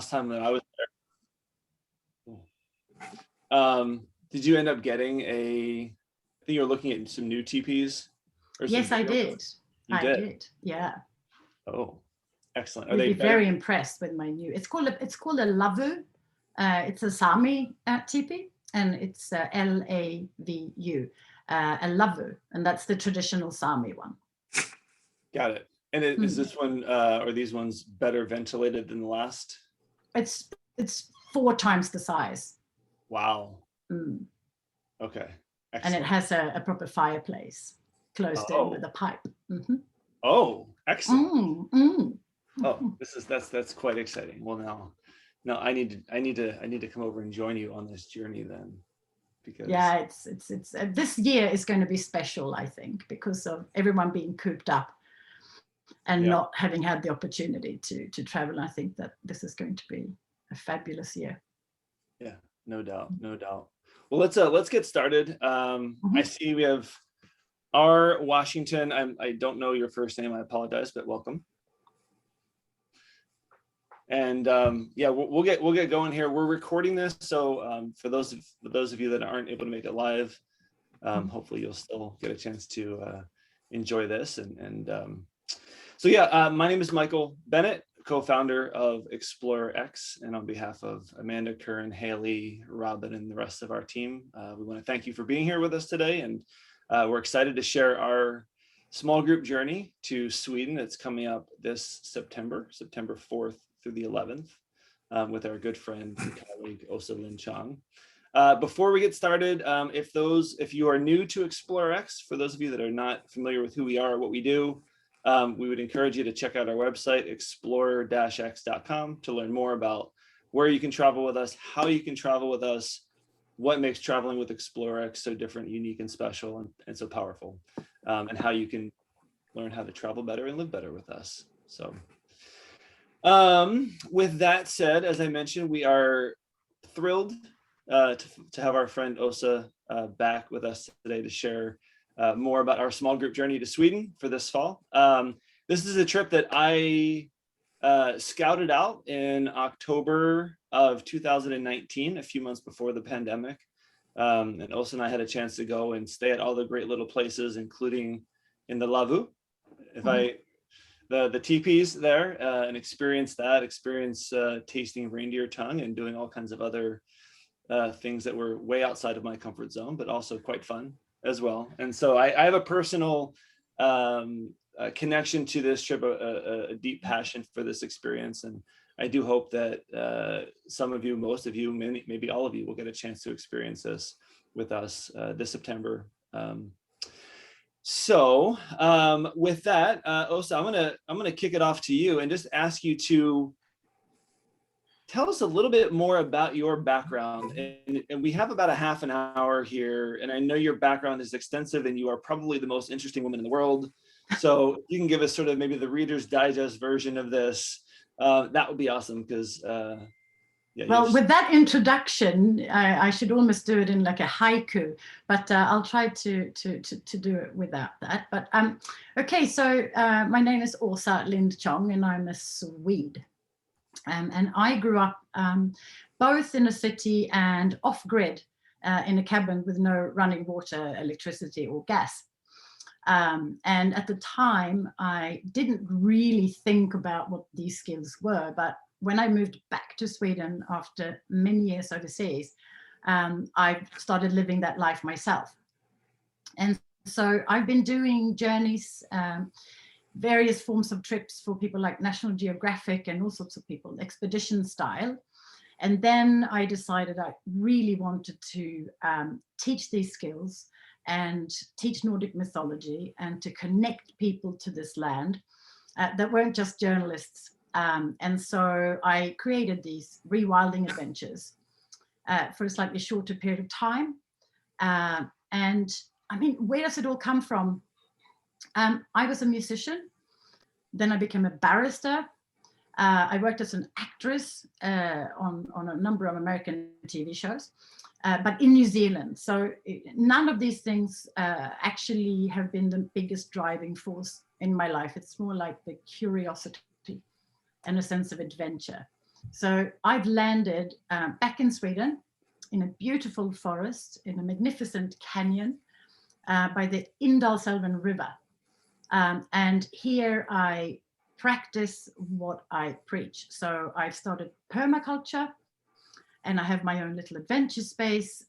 time that I was there. Did you end up getting I think you were looking at some new TPs? Yes, I did. You did? Yeah. Oh, excellent. You'd be very impressed with my new. It's called a lavu. It's a Sami tipi, and it's LAVU, a lavu, and that's the traditional Sami one. Got it. And is this one or these ones better ventilated than the last? It's 4 times the size. Wow. Okay. Excellent. And it has a proper fireplace closed in with a pipe. Oh, excellent. Oh, that's quite exciting. Well, now I need to come over and join you on this journey then, because yeah, it's this year is going to be special, I think, because of everyone being cooped up and not having had the opportunity to travel. I think that this is going to be a fabulous year. Yeah, no doubt. Well, let's get started. I see we have R. Washington. I don't know your first name. I apologize, but welcome. And we'll get going here. We're recording this, so for those of you that aren't able to make it live, hopefully you'll still get a chance to enjoy this. My name is Michael Bennett, co-founder of ExplorerX, and on behalf of Amanda, Curran, Haley, Robin, and the rest of our team, we want to thank you for being here with us today, and we're excited to share our small group journey to Sweden. It's coming up this September 4th through the 11th, with our good friend and colleague Åsa Lind Chong. Before we get started, if you are new to ExplorerX, for those of you that are not familiar with who we are or what we do, we would encourage you to check out our website, explorer-x.com, to learn more about where you can travel with us, how you can travel with us, what makes traveling with ExplorerX so different, unique, and special, and so powerful, and how you can learn how to travel better and live better with us. So with that said, as I mentioned, we are thrilled to have our friend Åsa back with us today to share more about our small group journey to Sweden for this fall. This is a trip that I scouted out in October of 2019, a few months before the pandemic. And Åsa and I had a chance to go and stay at all the great little places, including in the Lavu, the teepees there, and experience tasting reindeer tongue and doing all kinds of other things that were way outside of my comfort zone, but also quite fun as well. And so I have a personal connection to this trip, a deep passion for this experience. And I do hope that some of you, most of you, maybe all of you will get a chance to experience this with us this September. So with that, Åsa, I'm gonna kick it off to you and just ask you to tell us a little bit more about your background. And we have about a half an hour here, and I know your background is extensive and you are probably the most interesting woman in the world. So you can give us sort of maybe the Reader's Digest version of this. That would be awesome, because well, with that introduction, I should almost do it in like a haiku, but I'll try to do it without that. But okay, so my name is Åsa Lind Chong, and I'm a Swede. And I grew up both in a city and off-grid in a cabin with no running water, electricity, or gas. And at the time, I didn't really think about what these skills were. But when I moved back to Sweden after many years overseas, I started living that life myself. And so I've been doing journeys, various forms of trips for people like National Geographic and all sorts of people, expedition style. And then I decided I really wanted to teach these skills and teach Nordic mythology and to connect people to this land that weren't just journalists. And so I created these rewilding adventures for a slightly shorter period of time. And I mean, where does it all come from? I was a musician, then I became a barrister. I worked as an actress on a number of American TV shows, but in New Zealand. So none of these things actually have been the biggest driving force in my life. It's more like the curiosity and a sense of adventure. So I've landed back in Sweden in a beautiful forest in a magnificent canyon by the Indalsälven River. And here I practice what I preach. So I've started permaculture and I have my own little adventure space.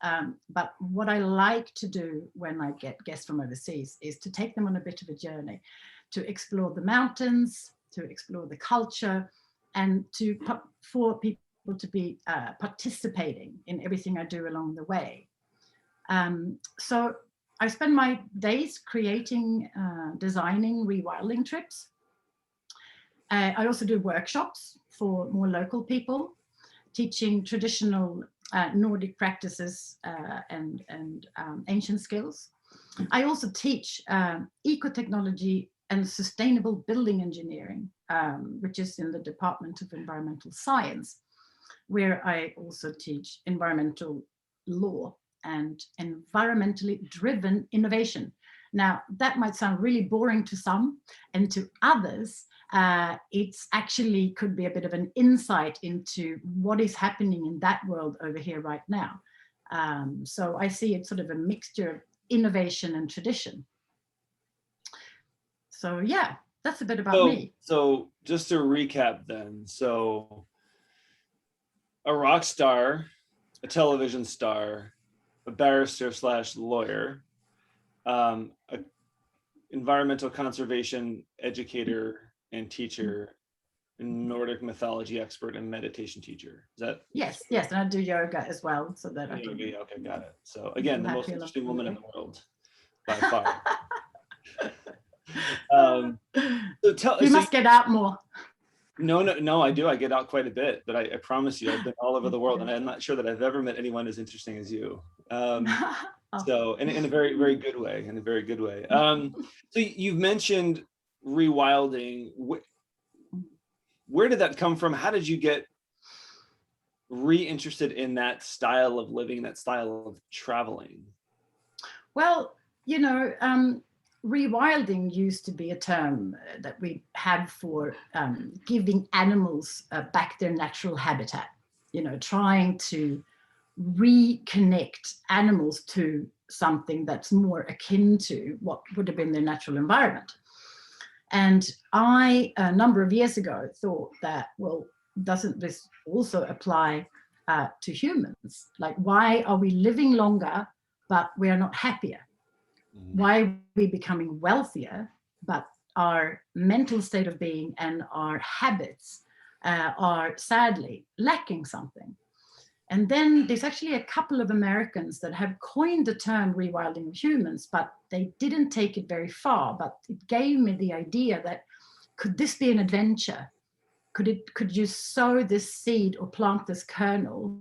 But what I like to do when I get guests from overseas is to take them on a bit of a journey, to explore the mountains, to explore the culture, and for people to be participating in everything I do along the way. So I spend my days creating, designing rewilding trips. I also do workshops for more local people, teaching traditional Nordic practices and ancient skills. I also teach eco-technology and sustainable building engineering, which is in the Department of Environmental Science, where I also teach environmental law and environmentally driven innovation. Now, that might sound really boring to some, and to others, it's actually could be a bit of an insight into what is happening in that world over here right now. So I see it's sort of a mixture of innovation and tradition. So yeah, that's a bit about me. So just to recap then, so a rock star, a television star, a barrister / lawyer, a environmental conservation educator and teacher, Nordic mythology expert and meditation teacher. Is that? Yes, yes, and I do yoga as well, so that I can. Okay, got it. So again, the most interesting woman in the world by far. You must get out more. No, I do. I get out quite a bit, but I promise you, I've been all over the world, and I'm not sure that I've ever met anyone as interesting as you. So in a very, very good way, So you've mentioned rewilding. Where did that come from? How did you get re-interested in that style of living, that style of traveling? Well, rewilding used to be a term that we had for giving animals back their natural habitat, trying to reconnect animals to something that's more akin to what would have been their natural environment. And I, a number of years ago, thought that, well, doesn't this also apply to humans? Like, why are we living longer, but we are not happier? Why are we becoming wealthier, but our mental state of being and our habits are sadly lacking something? And then there's actually a couple of Americans that have coined the term rewilding of humans, but they didn't take it very far. But it gave me the idea that, could this be an adventure? Could you sow this seed or plant this kernel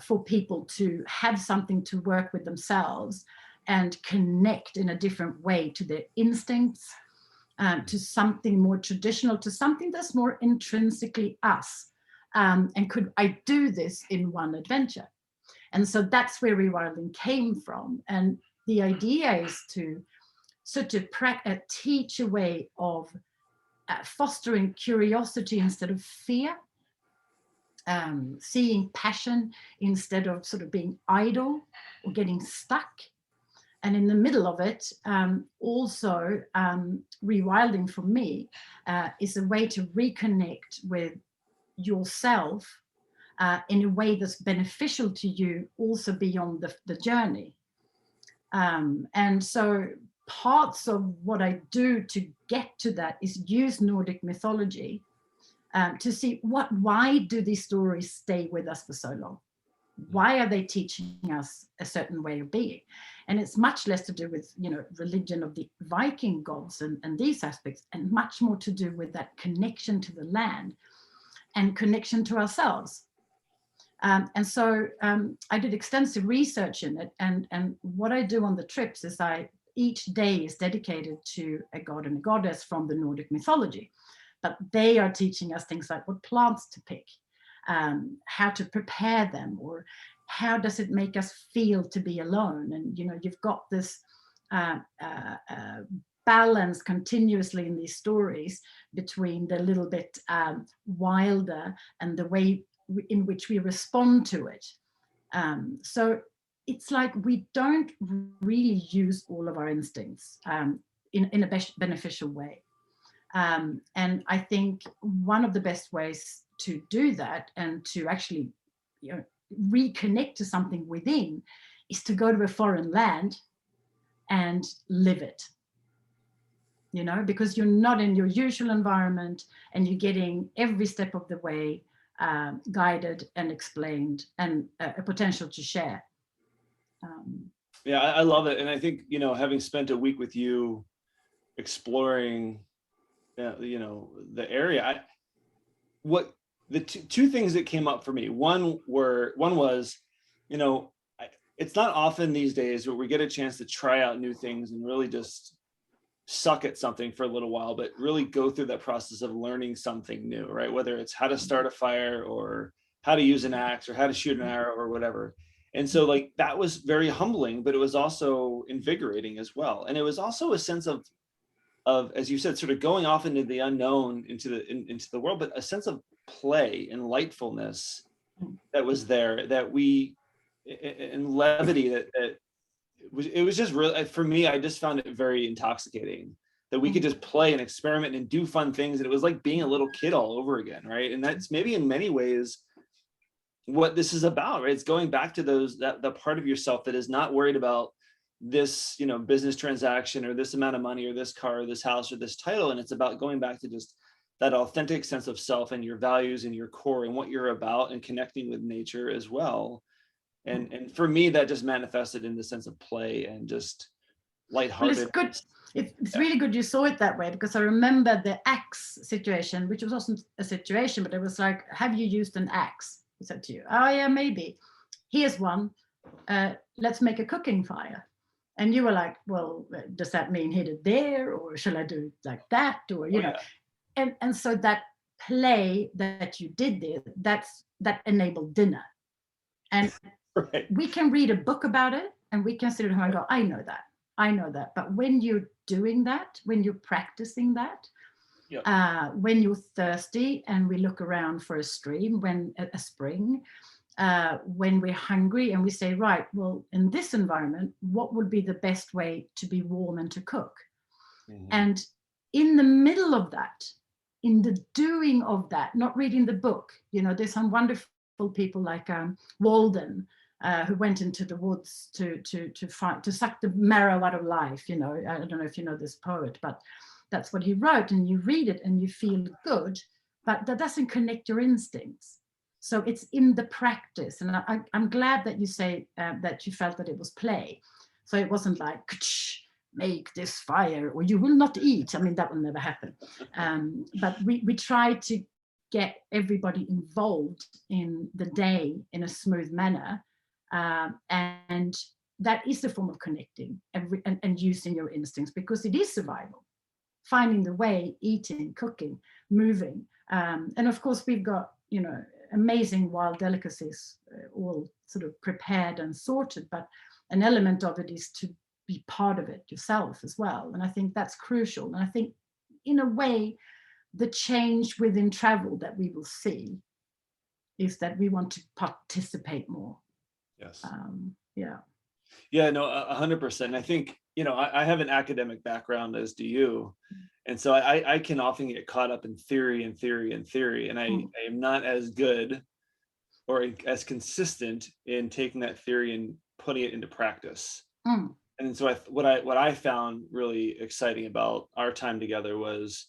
for people to have something to work with themselves and connect in a different way to their instincts, to something more traditional, to something that's more intrinsically us. And could I do this in one adventure? And so that's where rewilding came from. And the idea is to sort of teach a way of fostering curiosity instead of fear, seeing passion instead of sort of being idle or getting stuck. And in the middle of it, also rewilding for me is a way to reconnect with yourself in a way that's beneficial to you also beyond the journey. And so parts of what I do to get to that is use Nordic mythology to see why do these stories stay with us for so long? Why are they teaching us a certain way of being? And it's much less to do with, religion of the Viking gods and these aspects, and much more to do with that connection to the land and connection to ourselves. And so I did extensive research in it. And what I do on the trips is each day is dedicated to a god and a goddess from the Nordic mythology. But they are teaching us things like what plants to pick, how to prepare them, or how does it make us feel to be alone? And, you've got this balance continuously in these stories between the little bit wilder and the way in which we respond to it. So it's like we don't really use all of our instincts in a beneficial way. And I think one of the best ways to do that and to actually, reconnect to something within is to go to a foreign land and live it. Because you're not in your usual environment and you're getting every step of the way guided and explained and a potential to share. Yeah, I love it. And I think, having spent a week with you exploring, the area, the two things that came up for me, one was, it's not often these days where we get a chance to try out new things and really just suck at something for a little while, but really go through that process of learning something new, right? Whether it's how to start a fire or how to use an axe or how to shoot an arrow or whatever. And so like, that was very humbling, but it was also invigorating as well. And it was also a sense of, as you said, sort of going off into the unknown, into the world, but a sense of play and lightfulness that was there, that and levity that it was just really, for me, I just found it very intoxicating that we could just play and experiment and do fun things. And it was like being a little kid all over again, right? And that's maybe in many ways what this is about, right? It's going back to that part of yourself that is not worried about this, business transaction or this amount of money or this car or this house or this title. And it's about going back to just that authentic sense of self and your values and your core and what you're about and connecting with nature as well. And for me, that just manifested in the sense of play and just lighthearted. Well, it's good. It's really good you saw it that way, because I remember the axe situation, which wasn't a situation, but it was like, have you used an axe? He said to you, oh yeah, maybe. Here's one. Let's make a cooking fire. And you were like, well, does that mean hit it there, or shall I do it like that, or know? And so that play that you did there, that enabled dinner. And right. We can read a book about it and we can sit at home and go, I know that. But when you're doing that, when you're practicing that, when you're thirsty and we look around for a stream, a spring, when we're hungry and we say, right, well, in this environment, what would be the best way to be warm and to cook? Mm-hmm. And in the middle of that, in the doing of that, not reading the book, there's some wonderful people like Walden, who went into the woods to suck the marrow out of life. I don't know if you know this poet, but that's what he wrote, and you read it and you feel good, but that doesn't connect your instincts. So it's in the practice. And I'm glad that you say that you felt that it was play. So it wasn't like, make this fire or you will not eat. I mean, that will never happen. But we try to get everybody involved in the day in a smooth manner. And that is a form of connecting and using your instincts, because it is survival. Finding the way, eating, cooking, moving. And of course, we've got, amazing wild delicacies, all sort of prepared and sorted, but an element of it is to be part of it yourself as well. And I think that's crucial. And I think, in a way, the change within travel that we will see is that we want to participate more. Yes. Yeah, no, 100%. I think, I have an academic background, as do you. And so I can often get caught up in theory, and I am not as good or as consistent in taking that theory and putting it into practice. And so what I found really exciting about our time together was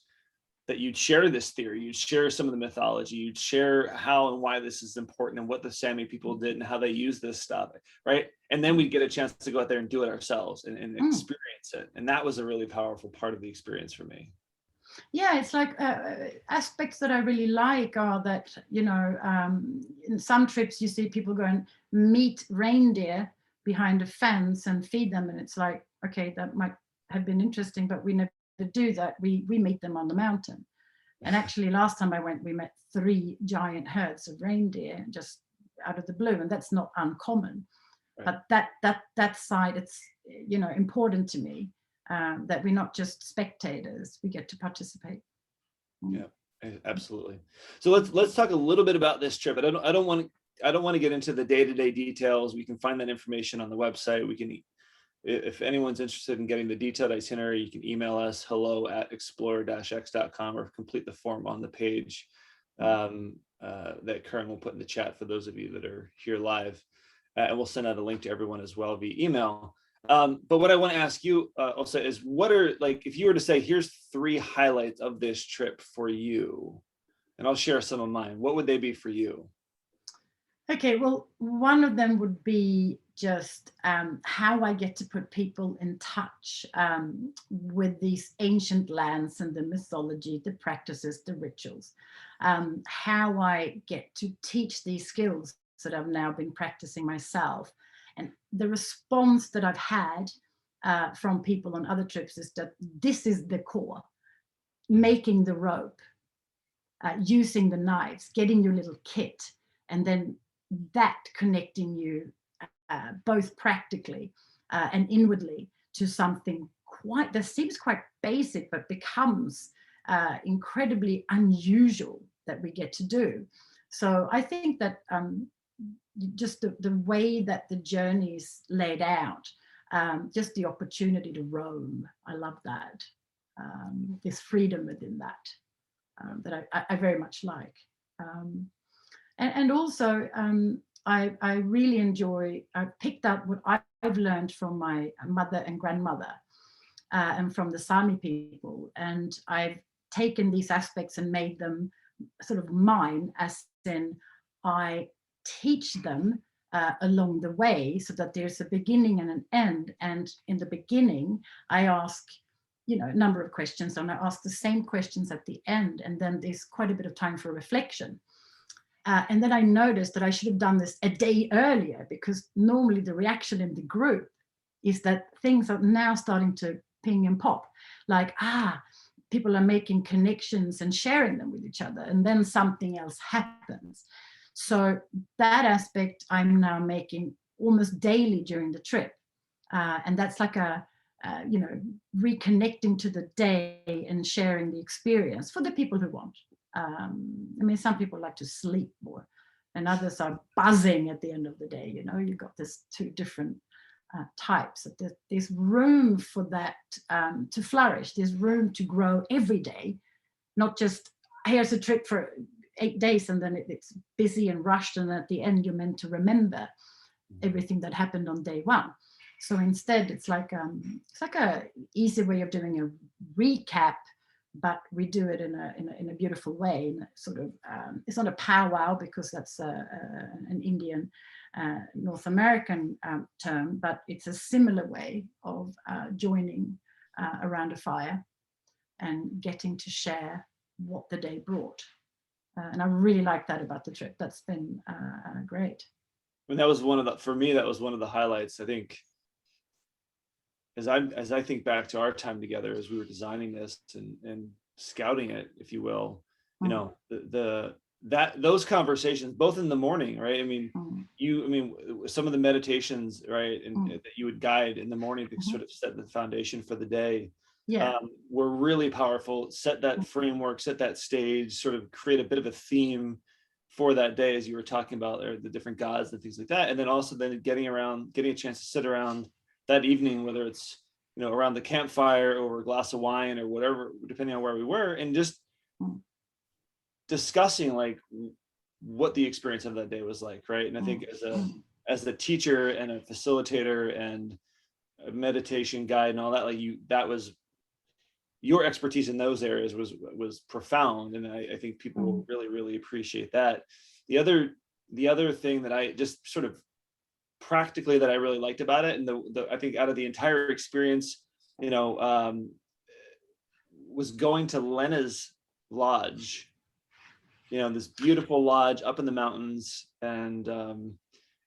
that you'd share this theory, you'd share some of the mythology, you'd share how and why this is important and what the Sami people did and how they use this stuff, right? And then we'd get a chance to go out there and do it ourselves and experience it. And that was a really powerful part of the experience for me. Yeah, it's like aspects that I really like are that, in some trips you see people go and meet reindeer behind a fence and feed them. And it's like, okay, that might have been interesting, but we never do that. We meet them on the mountain. And actually last time I went, we met 3 giant herds of reindeer just out of the blue, and that's not uncommon. Right. But that side, it's important to me. that we're not just spectators, we get to participate. Yeah, absolutely. So let's talk a little bit about this trip. I don't want to get into the day-to-day details. We can find that information on the website. We can, if anyone's interested in getting the detailed itinerary, you can email us hello@explore-x.com or complete the form on the page that Karen will put in the chat for those of you that are here live. And we'll send out a link to everyone as well via email. But what I want to ask you, Åsa, is what are, like, if you were to say, here's 3 highlights of this trip for you, and I'll share some of mine, what would they be for you? Okay, well, one of them would be just how I get to put people in touch with these ancient lands and the mythology, the practices, the rituals, how I get to teach these skills that I've now been practicing myself. And the response that I've had from people on other trips is that this is the core: making the rope, using the knives, getting your little kit, and then that connecting you both practically and inwardly to something that seems quite basic, but becomes incredibly unusual that we get to do. So I think that just the way that the journey's laid out, just the opportunity to roam, I love that. This freedom within that, that I very much like. And also, I really enjoy, I picked up what I've learned from my mother and grandmother and from the Sami people. And I've taken these aspects and made them sort of mine, as in I teach them along the way, so that there's a beginning and an end. And in the beginning, I ask, a number of questions, and I ask the same questions at the end. And then there's quite a bit of time for reflection. And then I noticed that I should have done this a day earlier, because normally the reaction in the group is that things are now starting to ping and pop, like, people are making connections and sharing them with each other, and then something else happens. So that aspect I'm now making almost daily during the trip. And that's like reconnecting to the day and sharing the experience for the people who want. Some people like to sleep more, and others are buzzing at the end of the day. You've got this 2 different types. There's room for that to flourish. There's room to grow every day, not just here's a trip for 8 days and then it's busy and rushed, and at the end you're meant to remember everything that happened on day 1. So instead, it's like a easy way of doing a recap, but we do it in a beautiful way. In a sort of, it's not a powwow, because that's an Indian, North American term, but it's a similar way of joining around a fire and getting to share what the day brought. And I really like that about the trip. That's been great. And that was for me, that was one of the highlights, I think. As I think back to our time together as we were designing this and scouting it, if you will, those conversations, both in the morning, right? Some of the meditations, right, and that you would guide in the morning to sort of set the foundation for the day, were really powerful. Set that framework, set that stage, sort of create a bit of a theme for that day, as you were talking about, or the different gods and things like that. And then also getting a chance to sit around that evening, whether it's around the campfire over a glass of wine or whatever, depending on where we were, and just discussing like what the experience of that day was like, right? And I think as a teacher and a facilitator and a meditation guide and all that, that was your expertise in those areas was profound, and I think people will really, really appreciate that. The other thing that I just sort of practically that I really liked about it, and I think out of the entire experience, was going to Lena's lodge, this beautiful lodge up in the mountains, and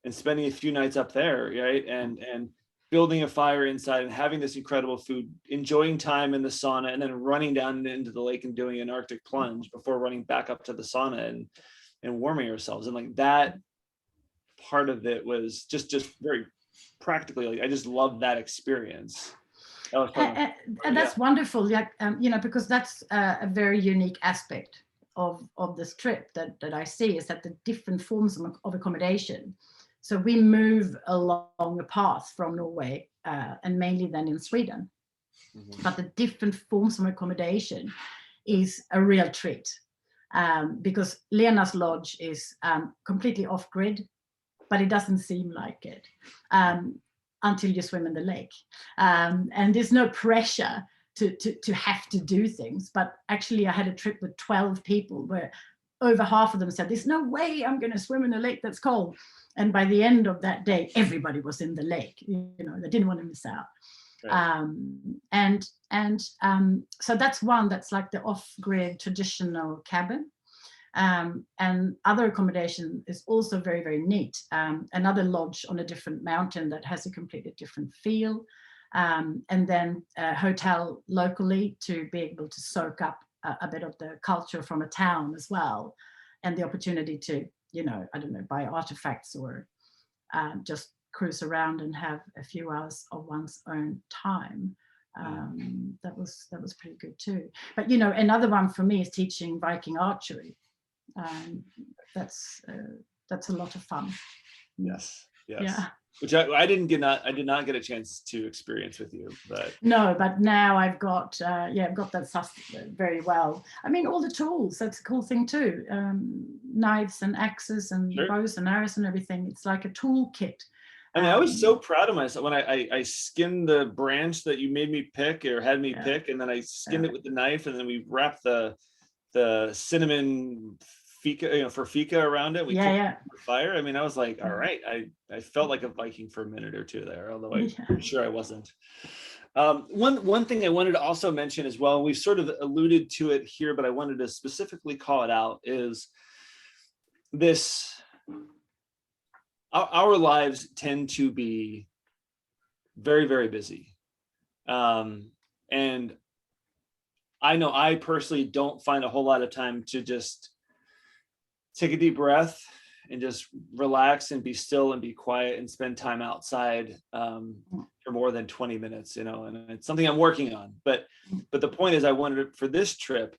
spending a few nights up there, right, and building a fire inside and having this incredible food, enjoying time in the sauna, and then running down into the lake and doing an Arctic plunge before running back up to the sauna and warming ourselves. And like that part of it was just very practically, like, I just love that experience. And that's wonderful. Yeah, because that's a very unique aspect of this trip that I see, is that the different forms of accommodation. So we move along a path from Norway and mainly then in Sweden. Mm-hmm. But the different forms of accommodation is a real treat, because Lena's lodge is completely off-grid, but it doesn't seem like it until you swim in the lake. And there's no pressure to have to do things. But actually, I had a trip with 12 people where over half of them said, there's no way I'm going to swim in a lake that's cold. And by the end of that day, everybody was in the lake. They didn't want to miss out. Right. So that's one that's like the off-grid traditional cabin. And other accommodation is also very, very neat. Another lodge on a different mountain that has a completely different feel. And then a hotel locally to be able to soak up a bit of the culture from a town as well. And the opportunity to, buy artifacts or just cruise around and have a few hours of one's own time. That was pretty good too. But, another one for me is teaching Viking archery. That's a lot of fun. Yes. Yeah. Which I did not get a chance to experience with you, but no. But now I've got that very well. I mean, all the tools. That's a cool thing too. Knives and axes and bows and arrows and everything. It's like a toolkit. I mean, I was so proud of myself when I skinned the branch that you made me pick or had me pick, and then I skinned it with the knife, and then we wrapped the cinnamon fika, for fika around it. We cooked it on fire. I mean, I was like, all right. I felt like a Viking for a minute or two there, although I'm sure I wasn't. One thing I wanted to also mention as well, we've sort of alluded to it here, but I wanted to specifically call it out, is this. Our lives tend to be very, very busy. And I know I personally don't find a whole lot of time to just take a deep breath and just relax and be still and be quiet and spend time outside for more than 20 minutes, and it's something I'm working on. But the point is, I wanted for this trip,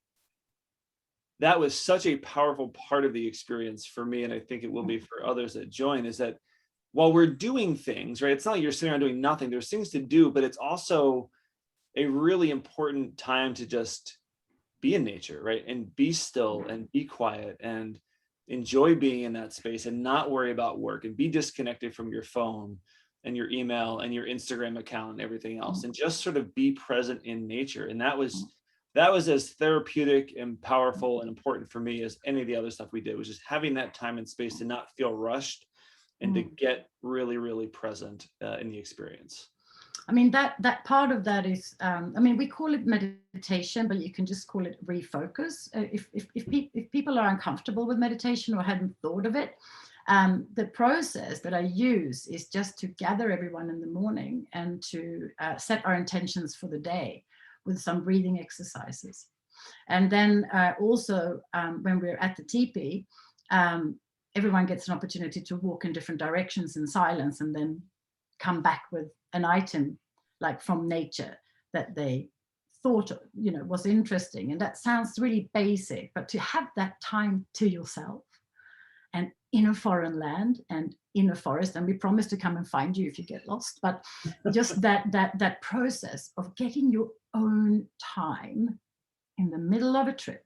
that was such a powerful part of the experience for me, and I think it will be for others that join, is that while we're doing things, right, it's not like you're sitting around doing nothing. There's things to do, but it's also a really important time to just be in nature, right, and be still and be quiet and enjoy being in that space and not worry about work and be disconnected from your phone and your email and your Instagram account and everything else, and just sort of be present in nature. And that was as therapeutic and powerful and important for me as any of the other stuff we did, was just having that time and space to not feel rushed and to get really, really present in the experience. I mean, that part of that is, we call it meditation, but you can just call it refocus. If people are uncomfortable with meditation or hadn't thought of it, the process that I use is just to gather everyone in the morning and to set our intentions for the day with some breathing exercises. And then also when we're at the teepee, everyone gets an opportunity to walk in different directions in silence and then come back with an item like from nature that they thought was interesting. And that sounds really basic, but to have that time to yourself and in a foreign land and in a forest, and we promise to come and find you if you get lost, but just that process of getting your own time in the middle of a trip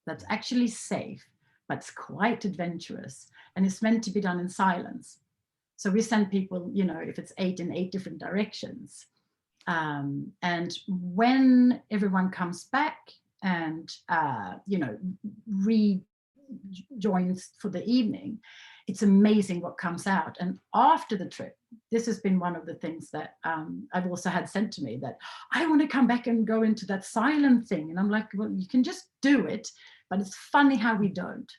that's actually safe, but it's quite adventurous, and it's meant to be done in silence. So we send people, if it's 8 in 8 different directions. And when everyone comes back and, rejoins for the evening, it's amazing what comes out. And after the trip, this has been one of the things that I've also had sent to me, that I want to come back and go into that silent thing. And I'm like, well, you can just do it, but it's funny how we don't.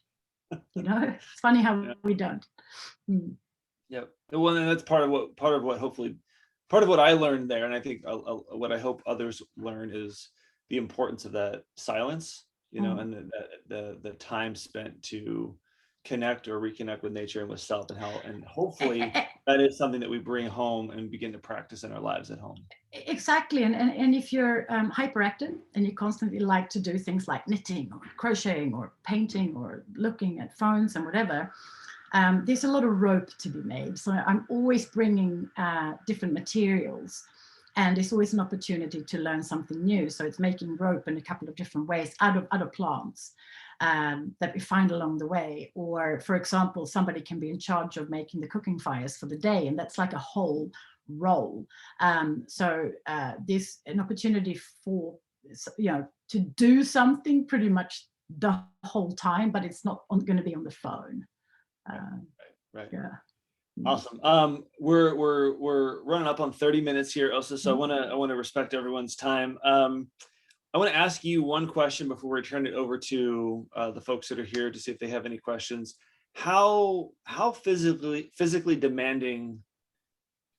It's funny how we don't. Yeah, well, and that's part of what I learned there, and I think what I hope others learn is the importance of that silence, and the time spent to connect or reconnect with nature and with self, and hopefully that is something that we bring home and begin to practice in our lives at home. Exactly. And if you're hyperactive and you constantly like to do things like knitting or crocheting or painting or looking at phones and whatever, there's a lot of rope to be made. So I'm always bringing different materials, and it's always an opportunity to learn something new. So it's making rope in a couple of different ways out of plants that we find along the way. Or, for example, somebody can be in charge of making the cooking fires for the day, and that's like a whole role. So there's an opportunity for, to do something pretty much the whole time, but it's not going to be on the phone. Right. Yeah. Awesome. We're running up on 30 minutes here, Åsa. So I want to respect everyone's time. I want to ask you one question before we turn it over to the folks that are here to see if they have any questions. How physically demanding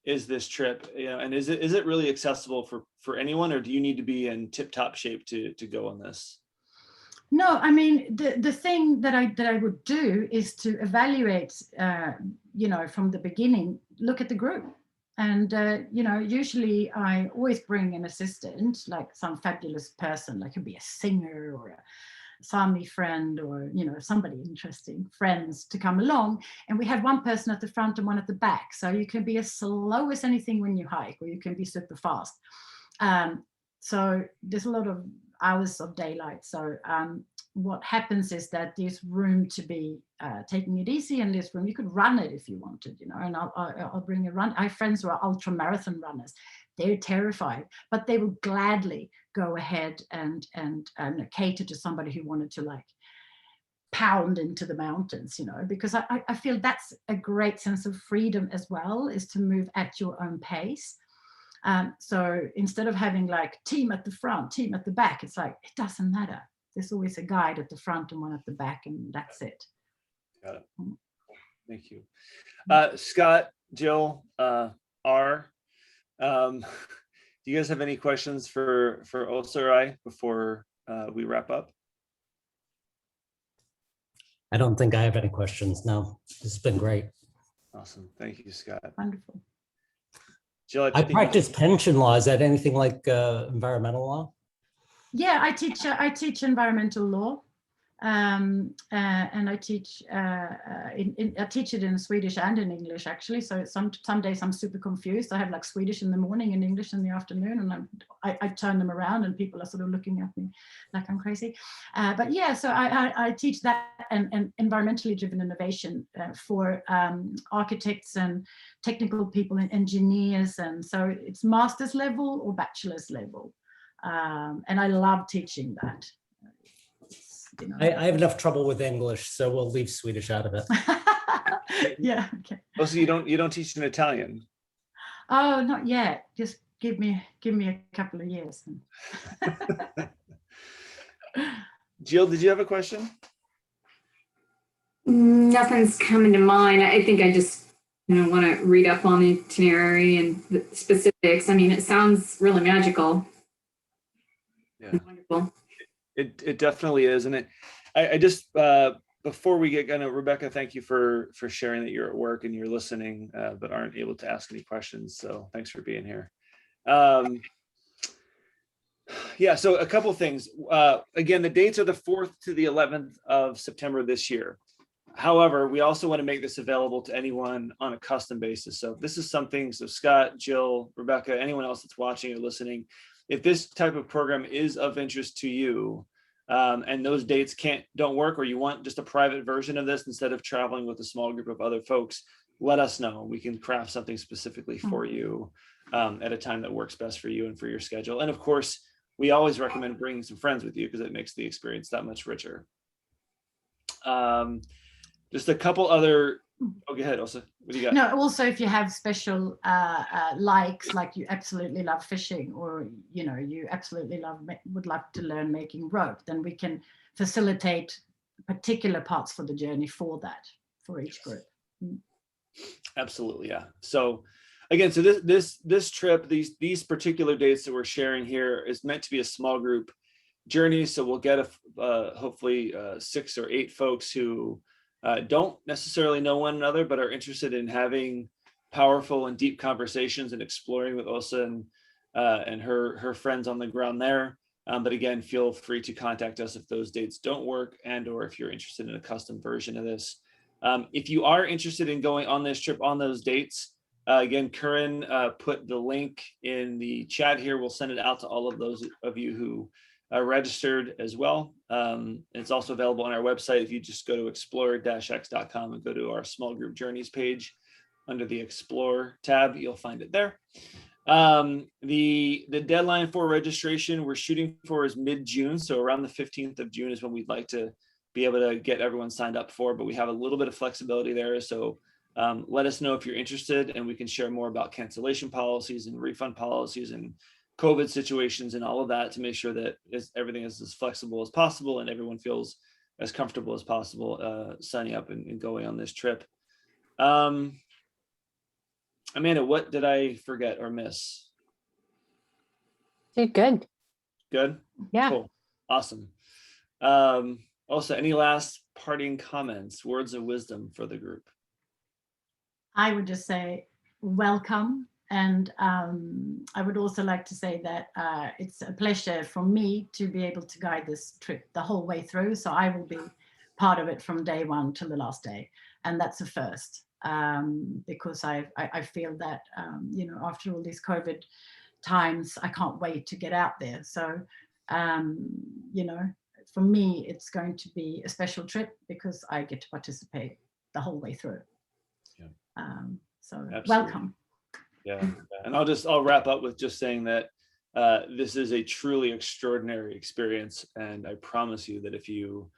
is this trip? And is it really accessible for anyone, or do you need to be in tip-top shape to go on this? No, I mean, the thing that I would do is to evaluate, from the beginning, look at the group. And, usually I always bring an assistant, like some fabulous person, like could be a singer or a Sami friend or, somebody interesting, friends to come along. And we have one person at the front and one at the back. So you can be as slow as anything when you hike, or you can be super fast. So there's a lot of hours of daylight. So what happens is that there's room to be taking it easy, and there's room, you could run it if you wanted, and I'll bring a run. I have friends who are ultra marathon runners. They're terrified, but they will gladly go ahead and cater to somebody who wanted to like pound into the mountains, because I feel that's a great sense of freedom as well, is to move at your own pace. So instead of having like team at the front, team at the back, it's like, it doesn't matter. There's always a guide at the front and one at the back, and that's it. Got it. Thank you. Scott, Jill, R, do you guys have any questions for Åsa or I before we wrap up? I don't think I have any questions. No, this has been great. Awesome. Thank you, Scott. Wonderful. Jill, I practice pension law. Is that anything like environmental law? Yeah, I teach environmental law, and I teach I teach it in Swedish and in English, actually. So some days I'm super confused. I have like Swedish in the morning and English in the afternoon, and I turn them around, and people are sort of looking at me like I'm crazy. But yeah, so I teach that and environmentally driven innovation for architects and technical people and engineers, and so it's master's level or bachelor's level. And I love teaching that. I have enough trouble with English, so we'll leave Swedish out of it. Yeah. Okay. Oh, so you don't teach in Italian? Oh, not yet. Just give me a couple of years. Jill, did you have a question? Nothing's coming to mind. I think I just want to read up on the itinerary and the specifics. I mean, it sounds really magical. Yeah. Wonderful. It definitely is. And I just, before we get going, Rebecca, thank you for sharing that you're at work and you're listening, but aren't able to ask any questions. So thanks for being here. Yeah, so a couple of things. Again, the dates are the 4th to the 11th of September this year. However, we also want to make this available to anyone on a custom basis. So if this is something, so Scott, Jill, Rebecca, anyone else that's watching or listening, if this type of program is of interest to you, and those dates don't work, or you want just a private version of this instead of traveling with a small group of other folks, let us know. We can craft something specifically for you at a time that works best for you and for your schedule. And of course, we always recommend bringing some friends with you because it makes the experience that much richer. Just a couple other. Oh, go ahead, Åsa. What do you got? No, also if you have special likes, like you absolutely love fishing, or you absolutely would love to learn making rope, then we can facilitate particular parts for the journey for each group. Absolutely, yeah. So again, so this trip, these particular dates that we're sharing here is meant to be a small group journey. So we'll get hopefully 6 or 8 folks who don't necessarily know one another, but are interested in having powerful and deep conversations and exploring with Åsa and her friends on the ground there. But again, feel free to contact us if those dates don't work, and or if you're interested in a custom version of this. If you are interested in going on this trip on those dates, again, Curran put the link in the chat here. We'll send it out to all of those of you who registered as well. It's also available on our website. If you just go to explore-x.com and go to our small group journeys page under the Explore tab, you'll find it there. The deadline for registration we're shooting for is mid-June, so around the 15th of June is when we'd like to be able to get everyone signed up for, but we have a little bit of flexibility there. So let us know if you're interested, and we can share more about cancellation policies and refund policies and COVID situations and all of that to make sure that everything is as flexible as possible and everyone feels as comfortable as possible signing up and going on this trip. Amanda, what did I forget or miss? Did good. Good? Yeah. Cool. Awesome. Also, any last parting comments, words of wisdom for the group? I would just say welcome. And I would also like to say that it's a pleasure for me to be able to guide this trip the whole way through. So I will be part of it from day one till the last day. And that's a first. Because I feel that, you know, after all these COVID times, I can't wait to get out there. So, you know, for me, it's going to be a special trip because I get to participate the whole way through. Yeah. So absolutely. Welcome. Yeah. And I'll wrap up with just saying that this is a truly extraordinary experience. And I promise you that if you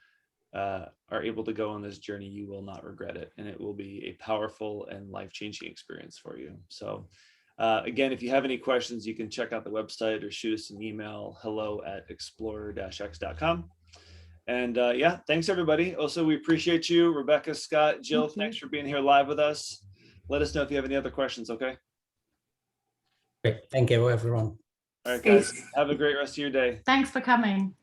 are able to go on this journey, you will not regret it, and it will be a powerful and life-changing experience for you. So again, if you have any questions, you can check out the website or shoot us an email, hello@explorer-x.com. And yeah, thanks everybody. Also, we appreciate you. Rebecca, Scott, Jill, thanks for being here live with us. Let us know if you have any other questions, okay? Great. Thank you, everyone. All right, guys. Have a great rest of your day. Thanks for coming.